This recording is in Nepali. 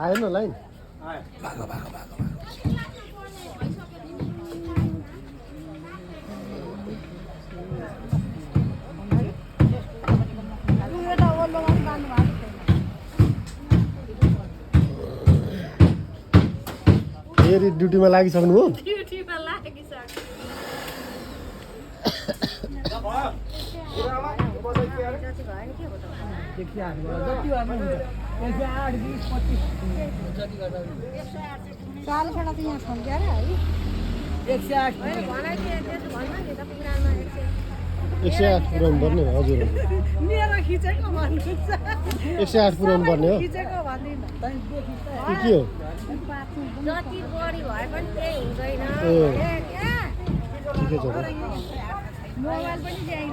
आएन लाइन भागो भागो भागो फेरि ड्युटीमा लागिसक्नु हो ड्युटीमा लागिसक्यो एक सय आठ पुऱ्याउनु पर्ने हो हजुर मेरो खिचेको भन्नु 108 पुऱ्याउनु पर्ने हो खिचेको भन्दिनँ के हो जति बढी भए पनि त्यही हुँदैन ठिकै छ त मोबाइल पनि ल्याइन